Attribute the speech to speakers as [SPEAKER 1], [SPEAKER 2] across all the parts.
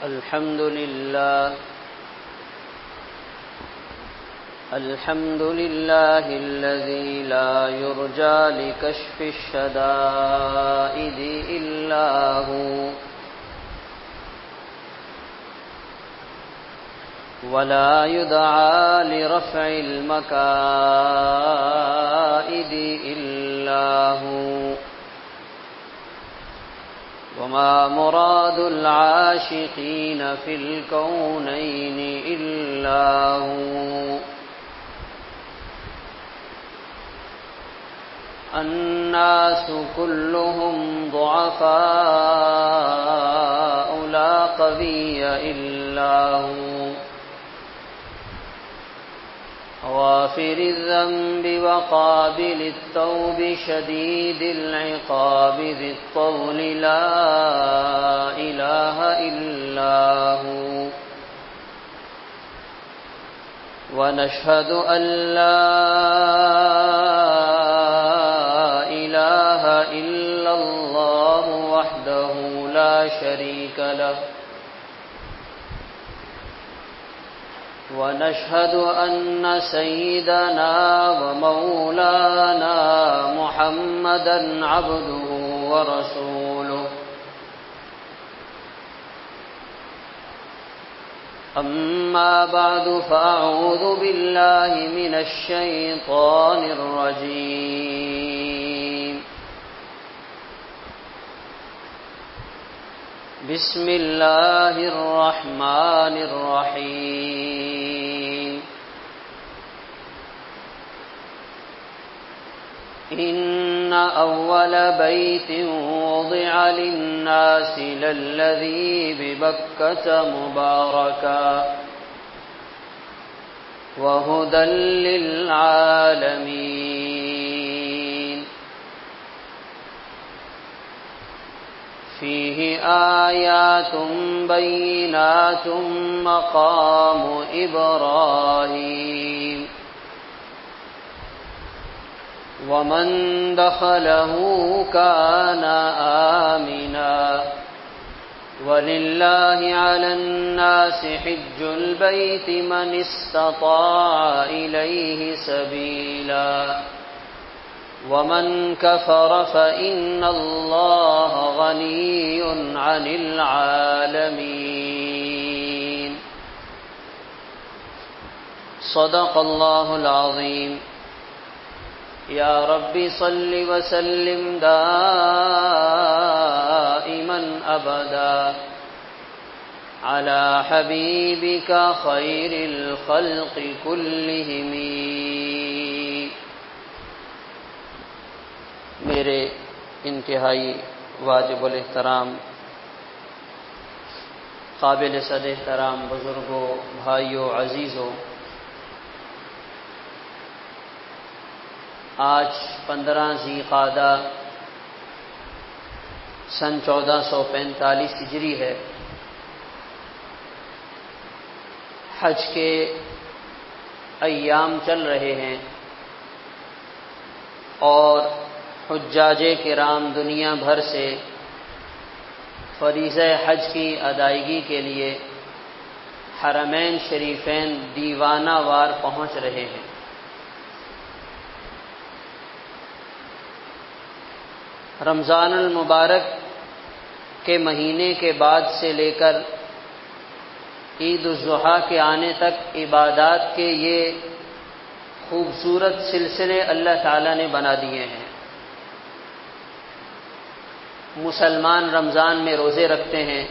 [SPEAKER 1] الحمد لله الذي لا يرجى لكشف الشدائد إلا هو ولا يدعى لرفع المكائد إلا هو وما مراد العاشقين في الكونين إلا هو الناس كلهم ضعفاء لا قوي إلا هو غافر الذنب وقابل التوب شديد العقاب ذي الطول لا إله إلا هو ونشهد أن لا إله إلا الله وحده لا شريك له ونشهد أن سيدنا ومولانا محمدًا عبده ورسوله أما بعد فأعوذ بالله من الشيطان الرجيم بسم الله الرحمن الرحيم إن أول بيت وضع للناس للذي ببكة مباركا وهدى للعالمين فيه آيات بينات مقام إبراهيم ومن دخله كان آمنا ولله على الناس حج البيت من استطاع إليه سبيلا ومن كفر فإن الله غني عن العالمين صدق الله العظيم يا رب صل وسلم دائما أبدا على حبيبك خير الخلق كلهم. میرے انتہائی واجب الاحترام قابل صد احترام بزرگوں، بھائیوں، عزیزوں، آج 15 ذی قعدہ سن 1445 ہجری ہے. حج کے ایام چل رہے ہیں اور حجاج کرام دنیا بھر سے فریضہ حج کی ادائیگی کے لیے حرمین شریفین دیوانہ وار پہنچ رہے ہیں. رمضان المبارک کے مہینے کے بعد سے لے کر عید الاضحیٰ کے آنے تک عبادات کے یہ خوبصورت سلسلے اللہ تعالیٰ نے بنا دیے ہیں. مسلمان رمضان میں روزے رکھتے ہیں،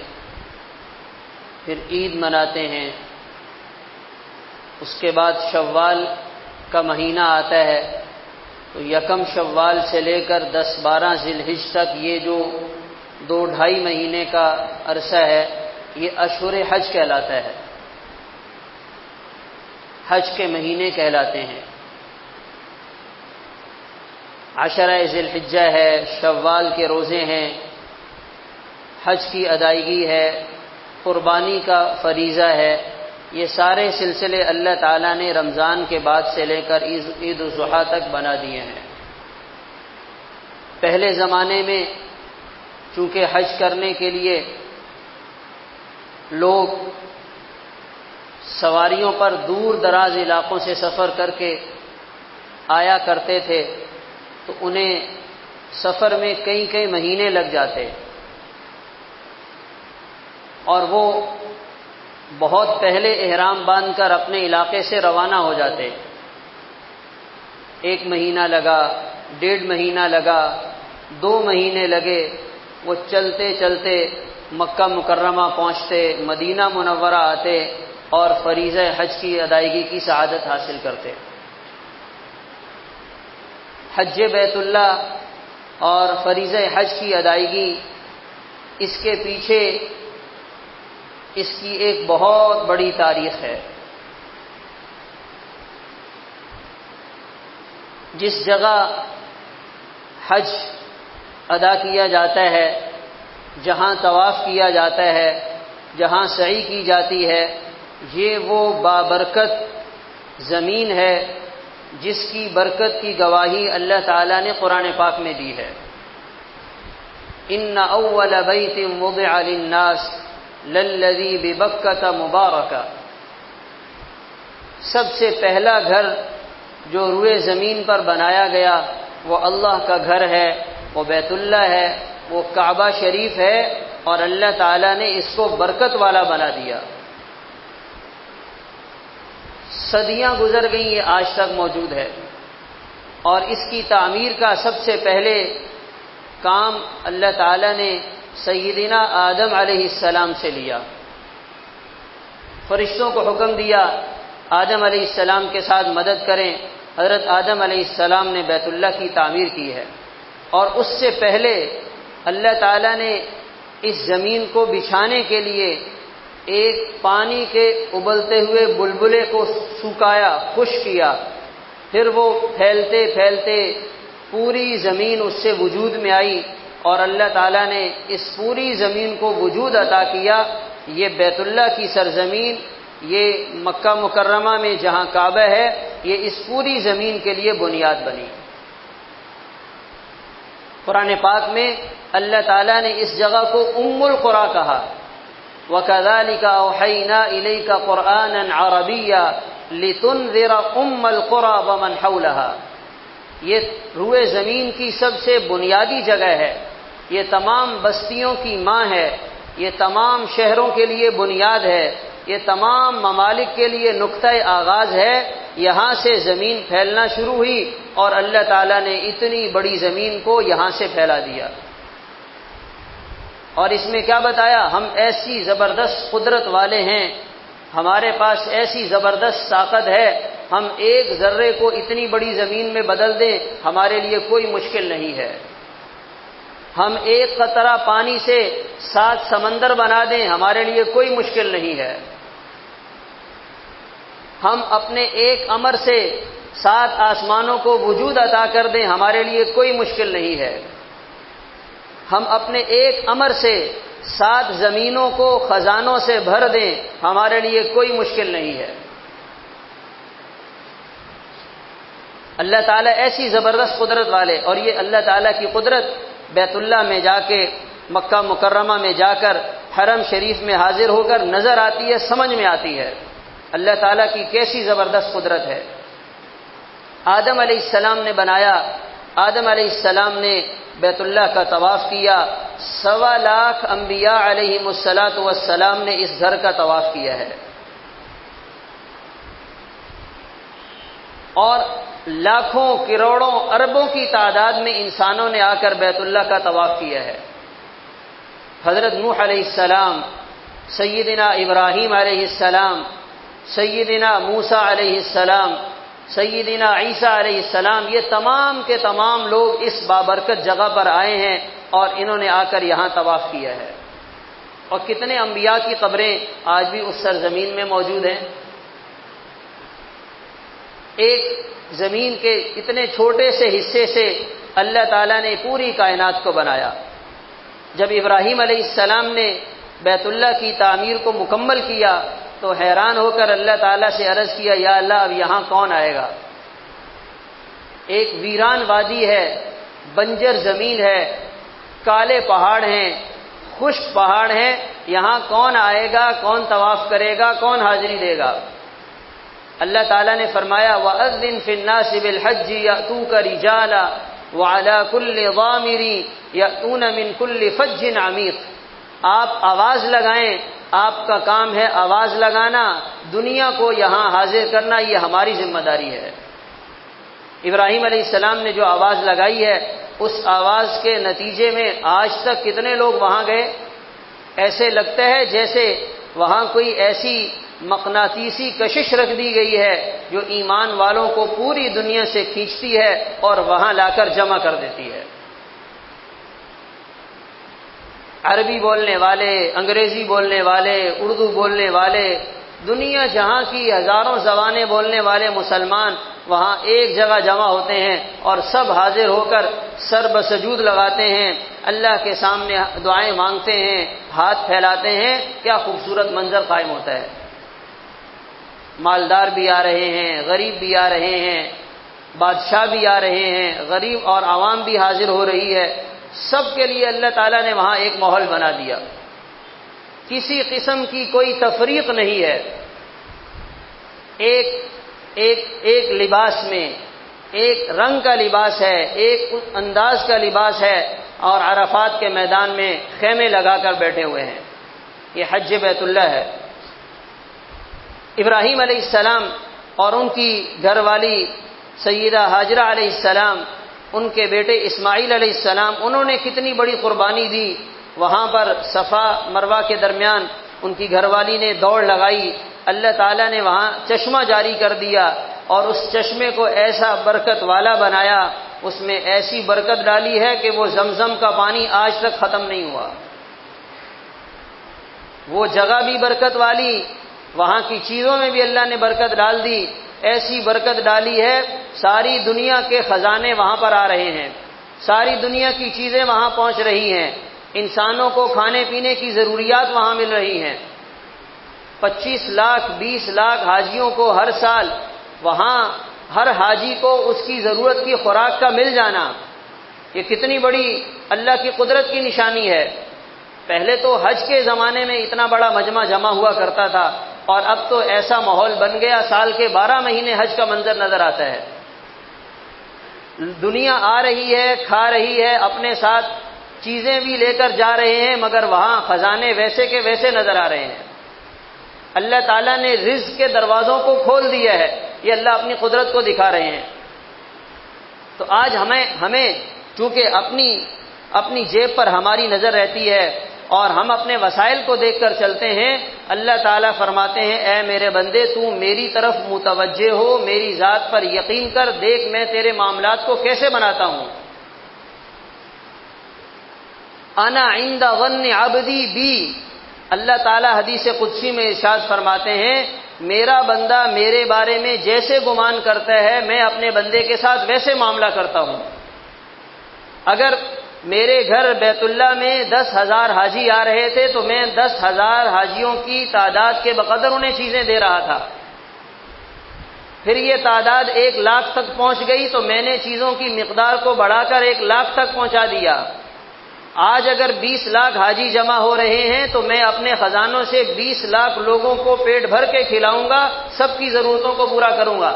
[SPEAKER 1] پھر عید مناتے ہیں، اس کے بعد شوال کا مہینہ آتا ہے تو یکم شوال سے لے کر 10-12 ذی الحجہ تک یہ جو 2-2.5 مہینے کا عرصہ ہے یہ اشہر حج کہلاتا ہے، حج کے مہینے کہلاتے ہیں. عشرہ ذی الحجہ ہے، شوال کے روزے ہیں، حج کی ادائیگی ہے، قربانی کا فریضہ ہے. یہ سارے سلسلے اللہ تعالیٰ نے رمضان کے بعد سے لے کر عید الاضحیٰ تک بنا دیے ہیں. پہلے زمانے میں چونکہ حج کرنے کے لیے لوگ سواریوں پر دور دراز علاقوں سے سفر کر کے آیا کرتے تھے تو انہیں سفر میں کئی کئی مہینے لگ جاتے، اور وہ بہت پہلے احرام باندھ کر اپنے علاقے سے روانہ ہو جاتے۔ 1 مہینہ لگا، 1.5 مہینہ لگا، 2 مہینے لگے، وہ چلتے چلتے مکہ مکرمہ پہنچتے، مدینہ منورہ آتے اور فریضہ حج کی ادائیگی کی سعادت حاصل کرتے۔ حج بیت اللہ اور فریضہ حج کی ادائیگی، اس کے پیچھے اس کی ایک بہت بڑی تاریخ ہے۔ جس جگہ حج ادا کیا جاتا ہے، جہاں طواف کیا جاتا ہے، جہاں سعی کی جاتی ہے، یہ وہ بابرکت زمین ہے جس کی برکت کی گواہی اللہ تعالیٰ نے قرآن پاک میں دی ہے۔ ان اول بیت وضع للناس للذی ببکۃ مبارکہ، سب سے پہلا گھر جو روئے زمین پر بنایا گیا وہ اللہ کا گھر ہے، وہ بیت اللہ ہے، وہ کعبہ شریف ہے، اور اللہ تعالیٰ نے اس کو برکت والا بنا دیا۔ صدیاں گزر گئیں، یہ آج تک موجود ہے، اور اس کی تعمیر کا سب سے پہلے کام اللہ تعالیٰ نے سیدنا آدم علیہ السلام سے لیا۔ فرشتوں کو حکم دیا آدم علیہ السلام کے ساتھ مدد کریں۔ حضرت آدم علیہ السلام نے بیت اللہ کی تعمیر کی ہے، اور اس سے پہلے اللہ تعالیٰ نے اس زمین کو بچھانے کے لیے ایک پانی کے ابلتے ہوئے بلبلے کو سکایا، خشک کیا، پھر وہ پھیلتے پھیلتے پوری زمین اس سے وجود میں آئی، اور اللہ تعالیٰ نے اس پوری زمین کو وجود عطا کیا۔ یہ بیت اللہ کی سرزمین، یہ مکہ مکرمہ میں جہاں کعبہ ہے، یہ اس پوری زمین کے لیے بنیاد بنی۔ قرآن پاک میں اللہ تعالیٰ نے اس جگہ کو ام القریٰ کہا، وَكَذَلِكَ أَوْحَيْنَا إِلَيْكَ قُرْآنًا عَرَبِيًّا لِتُنذِرَ أُمَّ الْقُرَىٰ وَمَنْ حَوْلَهَا، یہ روئے زمین کی سب سے بنیادی جگہ ہے، یہ تمام بستیوں کی ماں ہے، یہ تمام شہروں کے لیے بنیاد ہے، یہ تمام ممالک کے لیے نقطۂ آغاز ہے۔ یہاں سے زمین پھیلنا شروع ہوئی، اور اللہ تعالیٰ نے اتنی بڑی زمین کو یہاں سے پھیلا دیا۔ اور اس میں کیا بتایا؟ ہم ایسی زبردست قدرت والے ہیں، ہمارے پاس ایسی زبردست طاقت ہے، ہم ایک ذرے کو اتنی بڑی زمین میں بدل دیں، ہمارے لیے کوئی مشکل نہیں ہے۔ ہم ایک قطرہ پانی سے 7 سمندر بنا دیں، ہمارے لیے کوئی مشکل نہیں ہے۔ ہم اپنے ایک امر سے 7 آسمانوں کو وجود عطا کر دیں، ہمارے لیے کوئی مشکل نہیں ہے۔ ہم اپنے ایک امر سے 7 زمینوں کو خزانوں سے بھر دیں، ہمارے لیے کوئی مشکل نہیں ہے۔ اللہ تعالیٰ ایسی زبردست قدرت والے، اور یہ اللہ تعالیٰ کی قدرت بیت اللہ میں جا کے، مکہ مکرمہ میں جا کر، حرم شریف میں حاضر ہو کر نظر آتی ہے، سمجھ میں آتی ہے اللہ تعالیٰ کی کیسی زبردست قدرت ہے۔ آدم علیہ السلام نے بنایا، آدم علیہ السلام نے بیت اللہ کا طواف کیا، 1.25 لاکھ انبیاء علیہم السلام نے اس گھر کا طواف کیا ہے، اور لاکھوں کروڑوں اربوں کی تعداد میں انسانوں نے آ کر بیت اللہ کا طواف کیا ہے۔ حضرت نوح علیہ السلام، سیدنا ابراہیم علیہ السلام، سیدنا موسیٰ علیہ السلام، سیدنا عیسیٰ علیہ السلام، یہ تمام کے تمام لوگ اس بابرکت جگہ پر آئے ہیں، اور انہوں نے آ کر یہاں طواف کیا ہے۔ اور کتنے انبیاء کی قبریں آج بھی اس سرزمین میں موجود ہیں۔ ایک زمین کے اتنے چھوٹے سے حصے سے اللہ تعالیٰ نے پوری کائنات کو بنایا۔ جب ابراہیم علیہ السلام نے بیت اللہ کی تعمیر کو مکمل کیا تو حیران ہو کر اللہ تعالیٰ سے عرض کیا، یا اللہ اب یہاں کون آئے گا؟ ایک ویران وادی ہے، بنجر زمین ہے، کالے پہاڑ ہیں، خشک پہاڑ ہیں، یہاں کون آئے گا، کون طواف کرے گا، کون حاضری دے گا؟ اللہ تعالیٰ نے فرمایا وَأَذِّن فِي النَّاسِ بِالْحَجِّ يَأْتُوكَ رِجَالًا وَعَلَى كُلِّ ضَامِرٍ يَأْتُونَ مِنْ كُلِّ فَجٍّ عَمِيقٍ، آپ آواز لگائیں، آپ کا کام ہے آواز لگانا، دنیا کو یہاں حاضر کرنا، یہ ہماری ذمہ داری ہے۔ ابراہیم علیہ السلام نے جو آواز لگائی ہے، اس آواز کے نتیجے میں آج تک کتنے لوگ وہاں گئے؟ ایسے لگتا ہے جیسے وہاں کوئی ایسی مقناطیسی کشش رکھ دی گئی ہے جو ایمان والوں کو پوری دنیا سے کھینچتی ہے اور وہاں لا کر جمع کر دیتی ہے۔ عربی بولنے والے، انگریزی بولنے والے، اردو بولنے والے، دنیا جہاں کی ہزاروں زبانیں بولنے والے مسلمان وہاں ایک جگہ جمع ہوتے ہیں اور سب حاضر ہو کر سر بسجود لگاتے ہیں، اللہ کے سامنے دعائیں مانگتے ہیں، ہاتھ پھیلاتے ہیں۔ کیا خوبصورت منظر قائم ہوتا ہے۔ مالدار بھی آ رہے ہیں، غریب بھی آ رہے ہیں، بادشاہ بھی آ رہے ہیں، غریب اور عوام بھی حاضر ہو رہی ہے، سب کے لیے اللہ تعالیٰ نے وہاں ایک ماحول بنا دیا، کسی قسم کی کوئی تفریق نہیں ہے، ایک لباس میں، ایک رنگ کا لباس ہے، ایک انداز کا لباس ہے، اور عرفات کے میدان میں خیمے لگا کر بیٹھے ہوئے ہیں۔ یہ حج بیت اللہ ہے۔ ابراہیم علیہ السلام اور ان کی گھر والی سیدہ ہاجرہ علیہ السلام، ان کے بیٹے اسماعیل علیہ السلام، انہوں نے کتنی بڑی قربانی دی۔ وہاں پر صفا مروہ کے درمیان ان کی گھر والی نے دوڑ لگائی، اللہ تعالیٰ نے وہاں چشمہ جاری کر دیا اور اس چشمے کو ایسا برکت والا بنایا، اس میں ایسی برکت ڈالی ہے کہ وہ زمزم کا پانی آج تک ختم نہیں ہوا۔ وہ جگہ بھی برکت والی، وہاں کی چیزوں میں بھی اللہ نے برکت ڈال دی، ایسی برکت ڈالی ہے ساری دنیا کے خزانے وہاں پر آ رہے ہیں، ساری دنیا کی چیزیں وہاں پہنچ رہی ہیں، انسانوں کو کھانے پینے کی ضروریات وہاں مل رہی ہیں۔ 25 لاکھ 20 لاکھ حاجیوں کو ہر سال وہاں ہر حاجی کو اس کی ضرورت کی خوراک کا مل جانا، یہ کتنی بڑی اللہ کی قدرت کی نشانی ہے۔ پہلے تو حج کے زمانے میں اتنا بڑا مجمع جمع ہوا کرتا تھا، اور اب تو ایسا ماحول بن گیا سال کے 12 مہینے حج کا منظر نظر آتا ہے۔ دنیا آ رہی ہے، کھا رہی ہے، اپنے ساتھ چیزیں بھی لے کر جا رہے ہیں، مگر وہاں خزانے ویسے کے ویسے نظر آ رہے ہیں۔ اللہ تعالیٰ نے رزق کے دروازوں کو کھول دیا ہے، یہ اللہ اپنی قدرت کو دکھا رہے ہیں۔ تو آج ہمیں چونکہ اپنی جیب پر ہماری نظر رہتی ہے اور ہم اپنے وسائل کو دیکھ کر چلتے ہیں، اللہ تعالیٰ فرماتے ہیں اے میرے بندے تو میری طرف متوجہ ہو، میری ذات پر یقین کر، دیکھ میں تیرے معاملات کو کیسے بناتا ہوں۔ انا عند ظن عبدی بی، اللہ تعالیٰ حدیث قدسی میں ارشاد فرماتے ہیں میرا بندہ میرے بارے میں جیسے گمان کرتا ہے میں اپنے بندے کے ساتھ ویسے معاملہ کرتا ہوں۔ اگر میرے گھر بیت اللہ میں 10,000 حاجی آ رہے تھے تو میں 10,000 حاجیوں کی تعداد کے بقدر انہیں چیزیں دے رہا تھا، پھر یہ تعداد 1 لاکھ تک پہنچ گئی تو میں نے چیزوں کی مقدار کو بڑھا کر 1 لاکھ تک پہنچا دیا۔ آج اگر 20 لاکھ حاجی جمع ہو رہے ہیں تو میں اپنے خزانوں سے 20 لاکھ لوگوں کو پیٹ بھر کے کھلاؤں گا، سب کی ضرورتوں کو پورا کروں گا،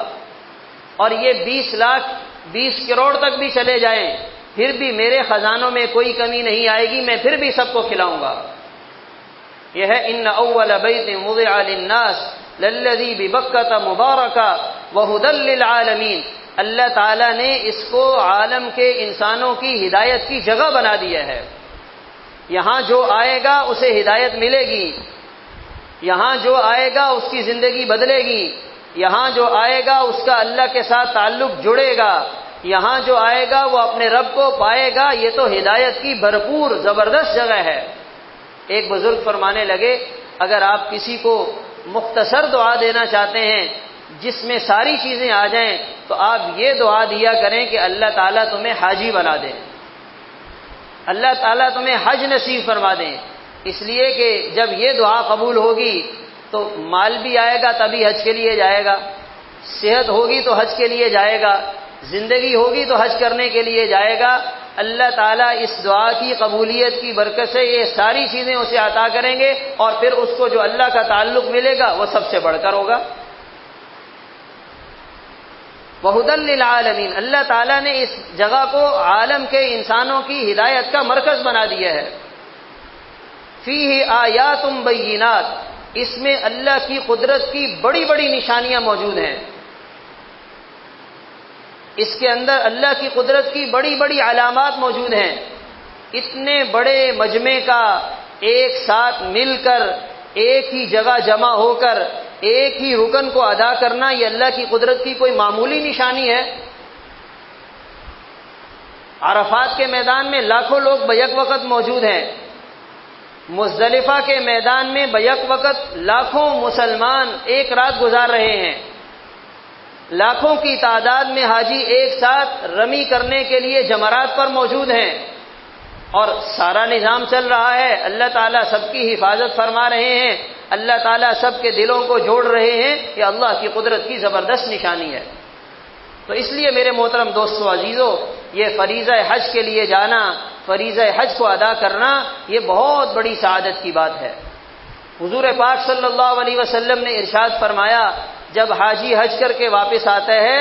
[SPEAKER 1] اور یہ 20 لاکھ 20 کروڑ تک بھی چلے جائیں پھر بھی میرے خزانوں میں کوئی کمی نہیں آئے گی، میں پھر بھی سب کو کھلاؤں گا۔ یہ ہے ان اول بیت وضع للناس للذی ببکۃ مبارکہ وہدی للعالمین، اللہ تعالیٰ نے اس کو عالم کے انسانوں کی ہدایت کی جگہ بنا دیا ہے۔ یہاں جو آئے گا اسے ہدایت ملے گی، یہاں جو آئے گا اس کی زندگی بدلے گی، یہاں جو آئے گا اس کا اللہ کے ساتھ تعلق جڑے گا، یہاں جو آئے گا وہ اپنے رب کو پائے گا۔ یہ تو ہدایت کی بھرپور زبردست جگہ ہے۔ ایک بزرگ فرمانے لگے اگر آپ کسی کو مختصر دعا دینا چاہتے ہیں جس میں ساری چیزیں آ جائیں تو آپ یہ دعا دیا کریں کہ اللہ تعالیٰ تمہیں حاجی بنا دے، اللہ تعالیٰ تمہیں حج نصیب فرما دیں، اس لیے کہ جب یہ دعا قبول ہوگی تو مال بھی آئے گا تبھی حج کے لیے جائے گا، صحت ہوگی تو حج کے لیے جائے گا، زندگی ہوگی تو حج کرنے کے لیے جائے گا، اللہ تعالیٰ اس دعا کی قبولیت کی برکت سے یہ ساری چیزیں اسے عطا کریں گے، اور پھر اس کو جو اللہ کا تعلق ملے گا وہ سب سے بڑھ کر ہوگا۔ وَهُدًى لِّلْعَالَمِينَ، اللہ تعالیٰ نے اس جگہ کو عالم کے انسانوں کی ہدایت کا مرکز بنا دیا ہے۔ فِيهِ آیاتٌ بَيِّنَاتٌ، اس میں اللہ کی قدرت کی بڑی بڑی نشانیاں موجود ہیں، اس کے اندر اللہ کی قدرت کی بڑی بڑی علامات موجود ہیں۔ اتنے بڑے مجمع کا ایک ساتھ مل کر ایک ہی جگہ جمع ہو کر ایک ہی رکن کو ادا کرنا، یہ اللہ کی قدرت کی کوئی معمولی نشانی ہے؟ عرفات کے میدان میں لاکھوں لوگ بیک وقت موجود ہیں، مزدلفہ کے میدان میں بیک وقت لاکھوں مسلمان ایک رات گزار رہے ہیں، لاکھوں کی تعداد میں حاجی ایک ساتھ رمی کرنے کے لیے جمرات پر موجود ہیں، اور سارا نظام چل رہا ہے، اللہ تعالیٰ سب کی حفاظت فرما رہے ہیں، اللہ تعالیٰ سب کے دلوں کو جوڑ رہے ہیں، یہ اللہ کی قدرت کی زبردست نشانی ہے۔ تو اس لیے میرے محترم دوستو عزیزو، یہ فریضہ حج کے لیے جانا، فریضہ حج کو ادا کرنا، یہ بہت بڑی سعادت کی بات ہے۔ حضور پاک صلی اللہ علیہ وسلم نے ارشاد فرمایا، جب حاجی حج کر کے واپس آتا ہے،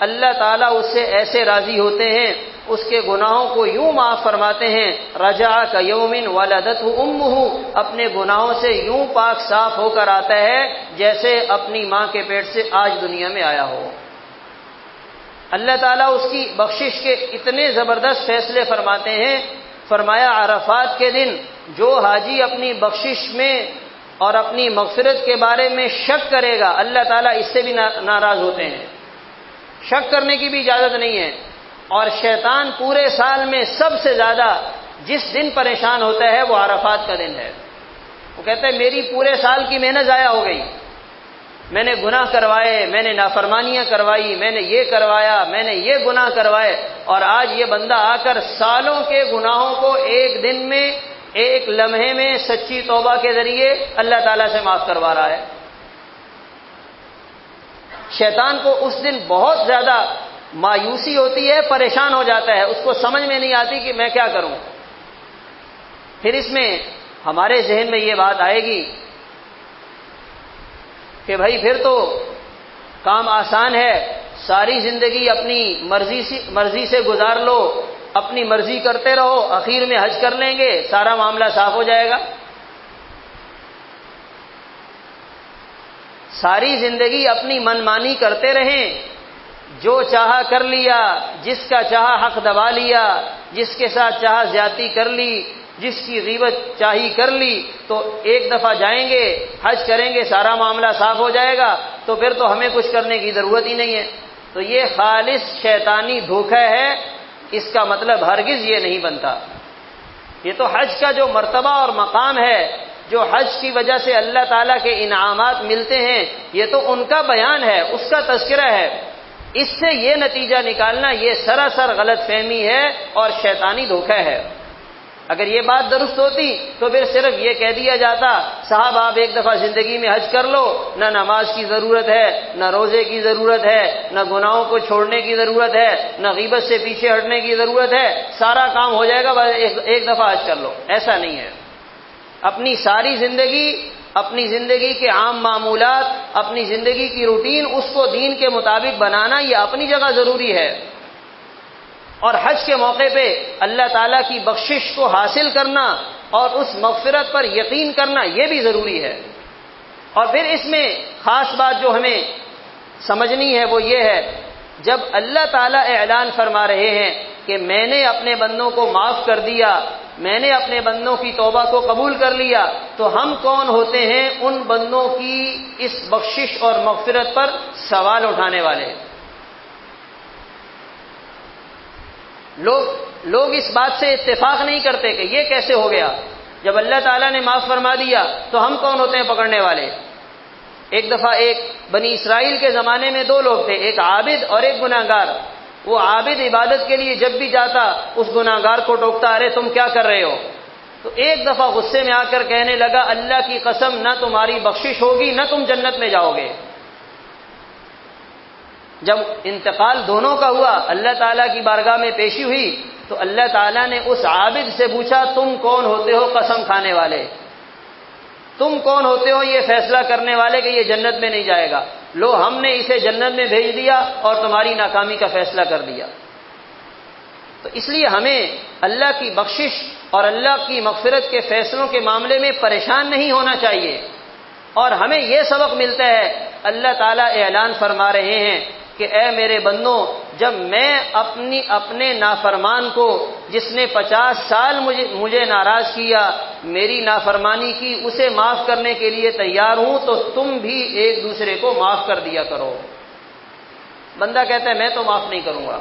[SPEAKER 1] اللہ تعالیٰ اس سے ایسے راضی ہوتے ہیں، اس کے گناہوں کو یوں معاف فرماتے ہیں، رجع کیوم ولدتہ امہ، اپنے گناہوں سے یوں پاک صاف ہو کر آتا ہے جیسے اپنی ماں کے پیٹ سے آج دنیا میں آیا ہو۔ اللہ تعالیٰ اس کی بخشش کے اتنے زبردست فیصلے فرماتے ہیں، فرمایا عرفات کے دن جو حاجی اپنی بخشش میں اور اپنی مغفرت کے بارے میں شک کرے گا، اللہ تعالیٰ اس سے بھی ناراض ہوتے ہیں، شک کرنے کی بھی اجازت نہیں ہے۔ اور شیطان پورے سال میں سب سے زیادہ جس دن پریشان ہوتا ہے وہ عرفات کا دن ہے۔ وہ کہتا ہے میری پورے سال کی محنت ضائع ہو گئی، میں نے گناہ کروائے، میں نے نافرمانیاں کروائی، میں نے یہ کروایا، میں نے یہ گناہ کروائے، اور آج یہ بندہ آ کر سالوں کے گناہوں کو ایک دن میں، ایک لمحے میں سچی توبہ کے ذریعے اللہ تعالیٰ سے معاف کروا رہا ہے۔ شیطان کو اس دن بہت زیادہ مایوسی ہوتی ہے، پریشان ہو جاتا ہے، اس کو سمجھ میں نہیں آتی کہ میں کیا کروں۔ پھر اس میں ہمارے ذہن میں یہ بات آئے گی کہ بھائی پھر تو کام آسان ہے، ساری زندگی اپنی مرضی سے گزار لو، اپنی مرضی کرتے رہو، اخیر میں حج کر لیں گے، سارا معاملہ صاف ہو جائے گا۔ ساری زندگی اپنی منمانی کرتے رہیں، جو چاہا کر لیا، جس کا چاہا حق دبا لیا، جس کے ساتھ چاہا زیادتی کر لی، جس کی غیبت چاہی کر لی، تو ایک دفعہ جائیں گے، حج کریں گے، سارا معاملہ صاف ہو جائے گا، تو پھر تو ہمیں کچھ کرنے کی ضرورت ہی نہیں ہے۔ تو یہ خالص شیطانی دھوکہ ہے، اس کا مطلب ہرگز یہ نہیں بنتا۔ یہ تو حج کا جو مرتبہ اور مقام ہے، جو حج کی وجہ سے اللہ تعالیٰ کے انعامات ملتے ہیں، یہ تو ان کا بیان ہے، اس کا تذکرہ ہے۔ اس سے یہ نتیجہ نکالنا یہ سراسر غلط فہمی ہے اور شیطانی دھوکہ ہے۔ اگر یہ بات درست ہوتی تو پھر صرف یہ کہہ دیا جاتا، صاحب آپ ایک دفعہ زندگی میں حج کر لو، نہ نماز کی ضرورت ہے، نہ روزے کی ضرورت ہے، نہ گناہوں کو چھوڑنے کی ضرورت ہے، نہ غیبت سے پیچھے ہٹنے کی ضرورت ہے، سارا کام ہو جائے گا، بس ایک دفعہ حج کر لو۔ ایسا نہیں ہے۔ اپنی ساری زندگی، اپنی زندگی کے عام معمولات، اپنی زندگی کی روٹین، اس کو دین کے مطابق بنانا یہ اپنی جگہ ضروری ہے، اور حج کے موقع پہ اللہ تعالیٰ کی بخشش کو حاصل کرنا اور اس مغفرت پر یقین کرنا یہ بھی ضروری ہے۔ اور پھر اس میں خاص بات جو ہمیں سمجھنی ہے وہ یہ ہے، جب اللہ تعالیٰ اعلان فرما رہے ہیں کہ میں نے اپنے بندوں کو معاف کر دیا، میں نے اپنے بندوں کی توبہ کو قبول کر لیا، تو ہم کون ہوتے ہیں ان بندوں کی اس بخشش اور مغفرت پر سوال اٹھانے والے؟ لوگ اس بات سے اتفاق نہیں کرتے کہ یہ کیسے ہو گیا، جب اللہ تعالیٰ نے معاف فرما دیا تو ہم کون ہوتے ہیں پکڑنے والے؟ ایک دفعہ ایک بنی اسرائیل کے زمانے میں دو لوگ تھے، ایک عابد اور ایک گناہگار۔ وہ عابد عبادت کے لیے جب بھی جاتا اس گناہگار کو ٹوکتا، ارے تم کیا کر رہے ہو؟ تو ایک دفعہ غصے میں آ کر کہنے لگا، اللہ کی قسم نہ تمہاری بخشش ہوگی نہ تم جنت میں جاؤ گے۔ جب انتقال دونوں کا ہوا، اللہ تعالیٰ کی بارگاہ میں پیشی ہوئی، تو اللہ تعالیٰ نے اس عابد سے پوچھا تم کون ہوتے ہو قسم کھانے والے، تم کون ہوتے ہو یہ فیصلہ کرنے والے کہ یہ جنت میں نہیں جائے گا، لو ہم نے اسے جنت میں بھیج دیا اور تمہاری ناکامی کا فیصلہ کر دیا۔ تو اس لیے ہمیں اللہ کی بخشش اور اللہ کی مغفرت کے فیصلوں کے معاملے میں پریشان نہیں ہونا چاہیے، اور ہمیں یہ سبق ملتا ہے، اللہ تعالیٰ اعلان فرما رہے ہیں کہ اے میرے بندوں، جب میں اپنے نافرمان کو جس نے 50 سال مجھے ناراض کیا، میری نافرمانی کی، اسے معاف کرنے کے لیے تیار ہوں، تو تم بھی ایک دوسرے کو معاف کر دیا کرو۔ بندہ کہتا ہے میں تو معاف نہیں کروں گا،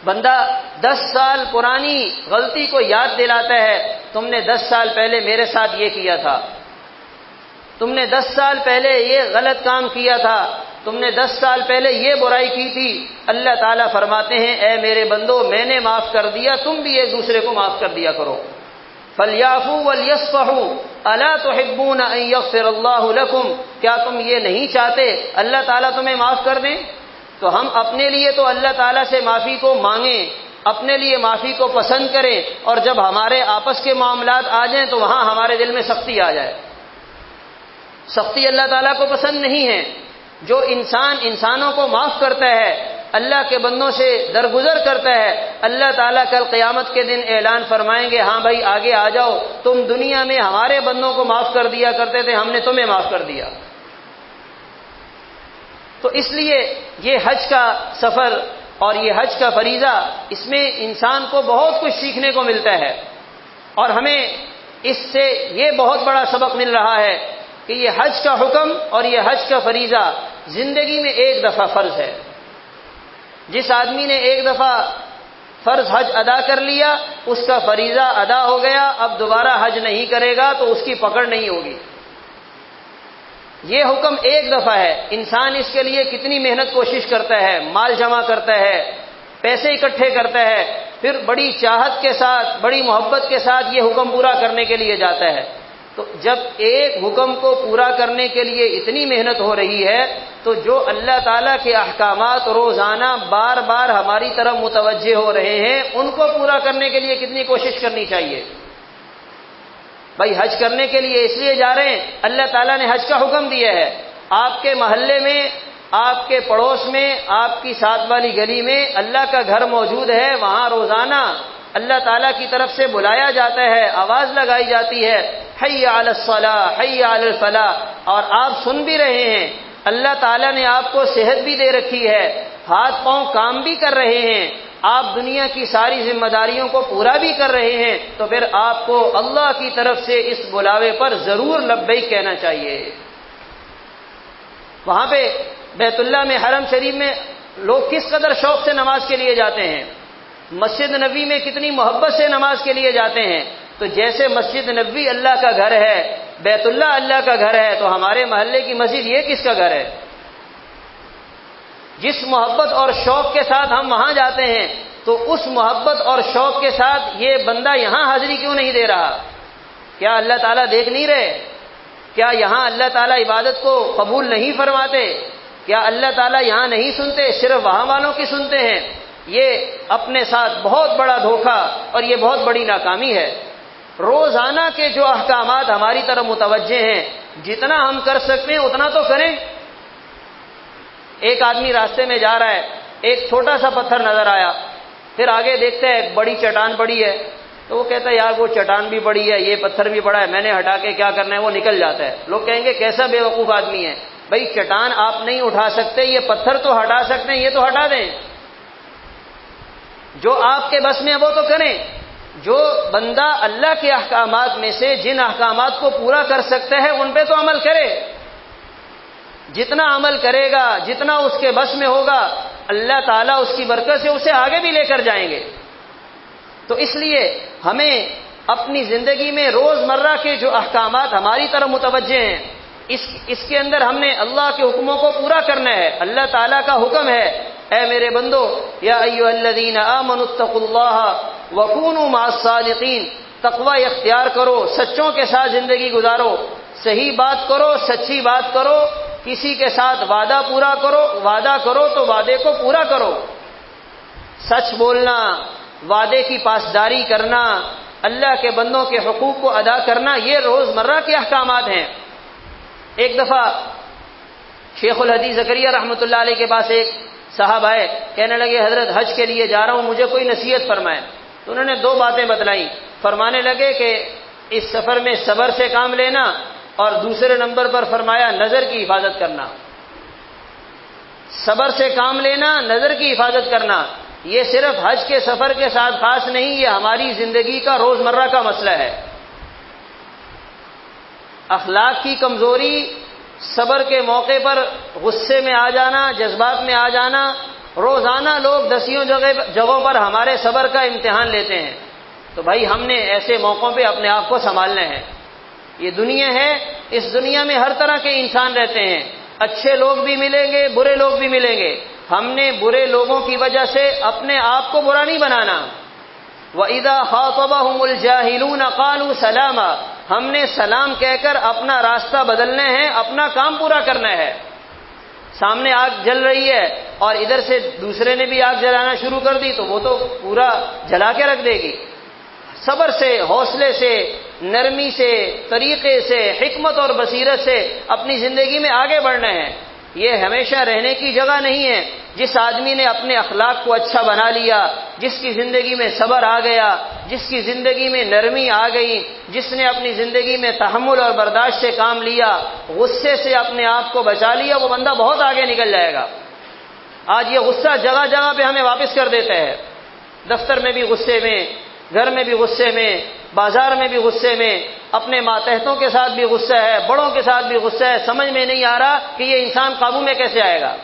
[SPEAKER 1] بندہ 10 سال پرانی غلطی کو یاد دلاتا ہے، تم نے 10 سال پہلے میرے ساتھ یہ کیا تھا، تم نے 10 سال پہلے یہ غلط کام کیا تھا، تم نے 10 سال پہلے یہ برائی کی تھی۔ اللہ تعالیٰ فرماتے ہیں اے میرے بندو، میں نے معاف کر دیا، تم بھی ایک دوسرے کو معاف کر دیا کرو۔ فَلْيَعْفُوا وَلْيَصْفَحُوا أَلَا تُحِبُّونَ أَن يَغْفِرَ اللَّهُ لَكُمْ، کیا تم یہ نہیں چاہتے اللہ تعالیٰ تمہیں معاف کر دیں؟ تو ہم اپنے لیے تو اللہ تعالیٰ سے معافی کو مانگیں، اپنے لیے معافی کو پسند کریں، اور جب ہمارے آپس کے معاملات آ جائیں تو وہاں ہمارے دل میں سختی آ جائے۔ سختی اللہ تعالیٰ کو پسند نہیں ہے۔ جو انسانوں کو معاف کرتا ہے، اللہ کے بندوں سے درگزر کرتا ہے، اللہ تعالیٰ کل قیامت کے دن اعلان فرمائیں گے ہاں بھائی آگے آ جاؤ، تم دنیا میں ہمارے بندوں کو معاف کر دیا کرتے تھے، ہم نے تمہیں معاف کر دیا۔ تو اس لیے یہ حج کا سفر اور یہ حج کا فریضہ، اس میں انسان کو بہت کچھ سیکھنے کو ملتا ہے، اور ہمیں اس سے یہ بہت بڑا سبق مل رہا ہے کہ یہ حج کا حکم اور یہ حج کا فریضہ زندگی میں ایک دفعہ فرض ہے۔ جس آدمی نے ایک دفعہ فرض حج ادا کر لیا، اس کا فریضہ ادا ہو گیا، اب دوبارہ حج نہیں کرے گا تو اس کی پکڑ نہیں ہوگی۔ یہ حکم ایک دفعہ ہے، انسان اس کے لیے کتنی محنت کوشش کرتا ہے، مال جمع کرتا ہے، پیسے اکٹھے کرتا ہے، پھر بڑی چاہت کے ساتھ، بڑی محبت کے ساتھ یہ حکم پورا کرنے کے لیے جاتا ہے۔ تو جب ایک حکم کو پورا کرنے کے لیے اتنی محنت ہو رہی ہے، تو جو اللہ تعالیٰ کے احکامات روزانہ بار بار ہماری طرف متوجہ ہو رہے ہیں، ان کو پورا کرنے کے لیے کتنی کوشش کرنی چاہیے۔ بھائی حج کرنے کے لیے اس لیے جا رہے ہیں، اللہ تعالیٰ نے حج کا حکم دیا ہے، آپ کے محلے میں، آپ کے پڑوس میں، آپ کی ساتھ والی گلی میں اللہ کا گھر موجود ہے، وہاں روزانہ اللہ تعالیٰ کی طرف سے بلایا جاتا ہے، آواز لگائی جاتی ہے، حی علی الصلاۃ حی علی الفلاح، اور آپ سن بھی رہے ہیں، اللہ تعالیٰ نے آپ کو صحت بھی دے رکھی ہے، ہاتھ پاؤں کام بھی کر رہے ہیں، آپ دنیا کی ساری ذمہ داریوں کو پورا بھی کر رہے ہیں، تو پھر آپ کو اللہ کی طرف سے اس بلاوے پر ضرور لبیک کہنا چاہیے۔ وہاں پہ بیت اللہ میں، حرم شریف میں لوگ کس قدر شوق سے نماز کے لیے جاتے ہیں، مسجد نبوی میں کتنی محبت سے نماز کے لیے جاتے ہیں۔ تو جیسے مسجد نبوی اللہ کا گھر ہے، بیت اللہ اللہ کا گھر ہے، تو ہمارے محلے کی مسجد یہ کس کا گھر ہے؟ جس محبت اور شوق کے ساتھ ہم وہاں جاتے ہیں، تو اس محبت اور شوق کے ساتھ یہ بندہ یہاں حاضری کیوں نہیں دے رہا؟ کیا اللہ تعالیٰ دیکھ نہیں رہے؟ کیا یہاں اللہ تعالیٰ عبادت کو قبول نہیں فرماتے؟ کیا اللہ تعالیٰ یہاں نہیں سنتے، صرف وہاں والوں کی سنتے ہیں؟ یہ اپنے ساتھ بہت بڑا دھوکہ اور یہ بہت بڑی ناکامی ہے۔ روزانہ کے جو احکامات ہماری طرف متوجہ ہیں، جتنا ہم کر سکتے ہیں اتنا تو کریں۔ ایک آدمی راستے میں جا رہا ہے، ایک چھوٹا سا پتھر نظر آیا، پھر آگے دیکھتا ہے ایک بڑی چٹان پڑی ہے، تو وہ کہتا ہے یار وہ چٹان بھی بڑی ہے، یہ پتھر بھی بڑا ہے، میں نے ہٹا کے کیا کرنا ہے، وہ نکل جاتا ہے۔ لوگ کہیں گے کیسا بے وقوف آدمی ہے، بھائی چٹان آپ نہیں اٹھا سکتے، یہ پتھر تو ہٹا سکتے ہیں، یہ تو ہٹا دیں۔ جو آپ کے بس میں ہے وہ تو کریں۔ جو بندہ اللہ کے احکامات میں سے جن احکامات کو پورا کر سکتا ہے ان پہ تو عمل کرے۔ جتنا عمل کرے گا، جتنا اس کے بس میں ہوگا، اللہ تعالیٰ اس کی برکت سے اسے آگے بھی لے کر جائیں گے۔ تو اس لیے ہمیں اپنی زندگی میں روزمرہ کے جو احکامات ہماری طرف متوجہ ہیں، اس کے اندر ہم نے اللہ کے حکموں کو پورا کرنا ہے۔ اللہ تعالیٰ کا حکم ہے اے میرے بندو، یا ایھا الذین آمنوا اتقوا اللہ وکونوا مع الصادقین، تقوی اختیار کرو، سچوں کے ساتھ زندگی گزارو، صحیح بات کرو، سچی بات کرو، کسی کے ساتھ وعدہ پورا کرو، وعدہ کرو تو وعدے کو پورا کرو۔ سچ بولنا، وعدے کی پاسداری کرنا، اللہ کے بندوں کے حقوق کو ادا کرنا، یہ روزمرہ کے احکامات ہیں۔ ایک دفعہ شیخ الحدیث زکریا رحمۃ اللہ علیہ کے پاس ایک صاحب آئے، کہنے لگے حضرت حج کے لیے جا رہا ہوں، مجھے کوئی نصیحت فرمائیں۔ تو انہوں نے 2 باتیں بتلائیں، فرمانے لگے کہ اس سفر میں صبر سے کام لینا، اور دوسرے نمبر پر فرمایا نظر کی حفاظت کرنا۔ صبر سے کام لینا، نظر کی حفاظت کرنا، یہ صرف حج کے سفر کے ساتھ خاص نہیں، یہ ہماری زندگی کا روزمرہ کا مسئلہ ہے۔ اخلاق کی کمزوری، صبر کے موقع پر غصے میں آ جانا، جذبات میں آ جانا، روزانہ لوگ 10 جگہوں پر ہمارے صبر کا امتحان لیتے ہیں۔ تو بھائی ہم نے ایسے موقعوں پہ اپنے آپ کو سنبھالنا ہے۔ یہ دنیا ہے، اس دنیا میں ہر طرح کے انسان رہتے ہیں، اچھے لوگ بھی ملیں گے، برے لوگ بھی ملیں گے۔ ہم نے برے لوگوں کی وجہ سے اپنے آپ کو برا نہیں بنانا۔ وَإِذَا خَاطَبَهُمُ الْجَاهِلُونَ قَالُوا سَلَامًا، ہم نے سلام کہہ کر اپنا راستہ بدلنا ہے، اپنا کام پورا کرنا ہے۔ سامنے آگ جل رہی ہے اور ادھر سے دوسرے نے بھی آگ جلانا شروع کر دی تو وہ تو پورا جلا کے رکھ دے گی۔ صبر سے، حوصلے سے، نرمی سے، طریقے سے، حکمت اور بصیرت سے اپنی زندگی میں آگے بڑھنا ہے۔ یہ ہمیشہ رہنے کی جگہ نہیں ہے۔ جس آدمی نے اپنے اخلاق کو اچھا بنا لیا، جس کی زندگی میں صبر آ گیا، جس کی زندگی میں نرمی آ گئی، جس نے اپنی زندگی میں تحمل اور برداشت سے کام لیا، غصے سے اپنے آپ کو بچا لیا، وہ بندہ بہت آگے نکل جائے گا۔ آج یہ غصہ جگہ جگہ پہ ہمیں واپس کر دیتا ہے، دفتر میں بھی غصے میں، گھر میں بھی غصے میں، بازار میں بھی غصے میں، اپنے ماتحتوں کے ساتھ بھی غصہ ہے، بڑوں کے ساتھ بھی غصہ ہے، سمجھ میں نہیں آ رہا کہ یہ انسان قابو میں کیسے آئے گا۔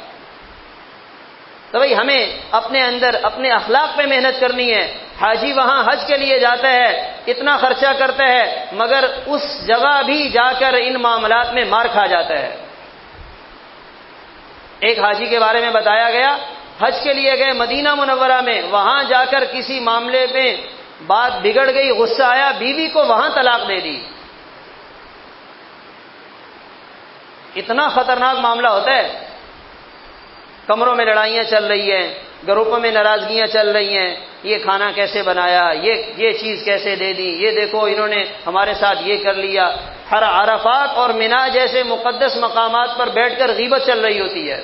[SPEAKER 1] تو بھئی ہمیں اپنے اندر اپنے اخلاق پہ محنت کرنی ہے۔ حاجی وہاں حج کے لیے جاتا ہے، اتنا خرچہ کرتا ہے، مگر اس جگہ بھی جا کر ان معاملات میں مار کھا جاتا ہے۔ ایک حاجی کے بارے میں بتایا گیا، حج کے لیے گئے مدینہ منورہ میں، وہاں جا کر کسی معاملے میں بات بگڑ گئی، غصہ آیا، بیوی کو وہاں طلاق دے دی۔ اتنا خطرناک معاملہ ہوتا ہے۔ کمروں میں لڑائیاں چل رہی ہیں، گروپوں میں ناراضگیاں چل رہی ہیں، یہ کھانا کیسے بنایا، یہ چیز کیسے دے دی، یہ دیکھو انہوں نے ہمارے ساتھ یہ کر لیا۔ ہر عرفات اور منا جیسے مقدس مقامات پر بیٹھ کر غیبت چل رہی ہوتی ہے۔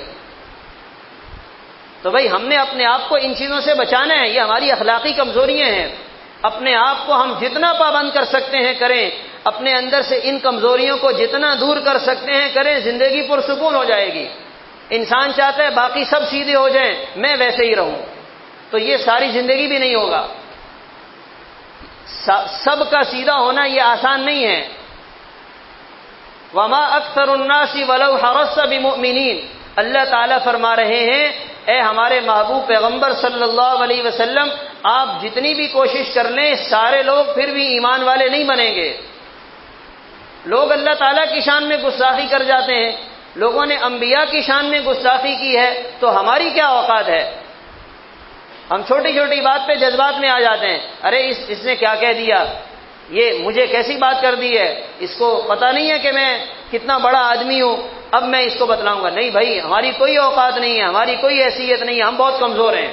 [SPEAKER 1] تو بھائی ہم نے اپنے آپ کو ان چیزوں سے بچانا ہے، یہ ہماری اخلاقی کمزوریاں ہیں۔ اپنے آپ کو ہم جتنا پابند کر سکتے ہیں کریں، اپنے اندر سے ان کمزوریوں کو جتنا دور کر سکتے ہیں کریں، زندگی پرسکون ہو جائے گی۔ انسان چاہتا ہے باقی سب سیدھے ہو جائیں، میں ویسے ہی رہوں، تو یہ ساری زندگی بھی نہیں ہوگا۔ سب کا سیدھا ہونا یہ آسان نہیں ہے۔ وَمَا أَكْثَرُ النَّاسِ وَلَوْ حَرَصْتَ بِمُؤْمِنِينَ، اللہ تعالیٰ فرما رہے ہیں اے ہمارے محبوب پیغمبر صلی اللہ علیہ وسلم، آپ جتنی بھی کوشش کر لیں سارے لوگ پھر بھی ایمان والے نہیں بنیں گے۔ لوگ اللہ تعالیٰ کی شان میں گستاخی کر جاتے ہیں، لوگوں نے انبیاء کی شان میں گستاخی کی ہے، تو ہماری کیا اوقات ہے؟ ہم چھوٹی چھوٹی بات پہ جذبات میں آ جاتے ہیں، ارے اس نے کیا کہہ دیا، یہ مجھے کیسی بات کر دی ہے، اس کو پتہ نہیں ہے کہ میں کتنا بڑا آدمی ہوں، اب میں اس کو بتلاؤں گا۔ نہیں بھائی، ہماری کوئی اوقات نہیں ہے، ہماری کوئی حیثیت نہیں ہے، ہم بہت کمزور ہیں۔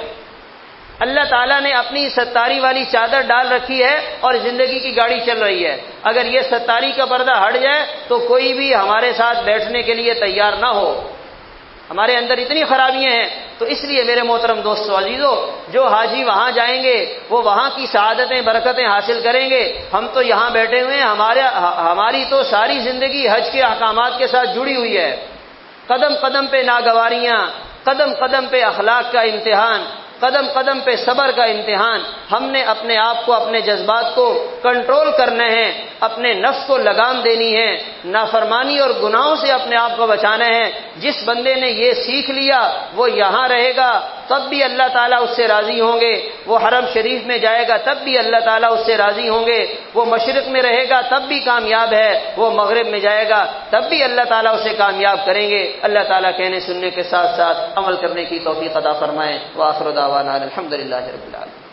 [SPEAKER 1] اللہ تعالیٰ نے اپنی ستاری والی چادر ڈال رکھی ہے اور زندگی کی گاڑی چل رہی ہے، اگر یہ ستاری کا پردہ ہٹ جائے تو کوئی بھی ہمارے ساتھ بیٹھنے کے لیے تیار نہ ہو۔ ہمارے اندر اتنی خرابیاں ہیں، تو اس لیے میرے محترم دوستو عزیزو، جو حاجی وہاں جائیں گے وہ وہاں کی سعادتیں برکتیں حاصل کریں گے۔ ہم تو یہاں بیٹھے ہوئے ہیں، ہماری تو ساری زندگی حج کے احکامات کے ساتھ جڑی ہوئی ہے۔ قدم قدم پہ ناگواریاں، قدم قدم پہ اخلاق کا امتحان، قدم قدم پہ صبر کا امتحان۔ ہم نے اپنے آپ کو، اپنے جذبات کو کنٹرول کرنا ہے، اپنے نفس کو لگام دینی ہے، نافرمانی اور گناہوں سے اپنے آپ کو بچانا ہے۔ جس بندے نے یہ سیکھ لیا وہ یہاں رہے گا تب بھی اللہ تعالیٰ اس سے راضی ہوں گے، وہ حرم شریف میں جائے گا تب بھی اللہ تعالیٰ اس سے راضی ہوں گے، وہ مشرق میں رہے گا تب بھی کامیاب ہے، وہ مغرب میں جائے گا تب بھی اللہ تعالیٰ اسے کامیاب کریں گے۔ اللہ تعالیٰ کہنے سننے کے ساتھ ساتھ عمل کرنے کی توفیق عطا فرمائے۔ وآخر دعوانا الحمدللہ رب العالمین۔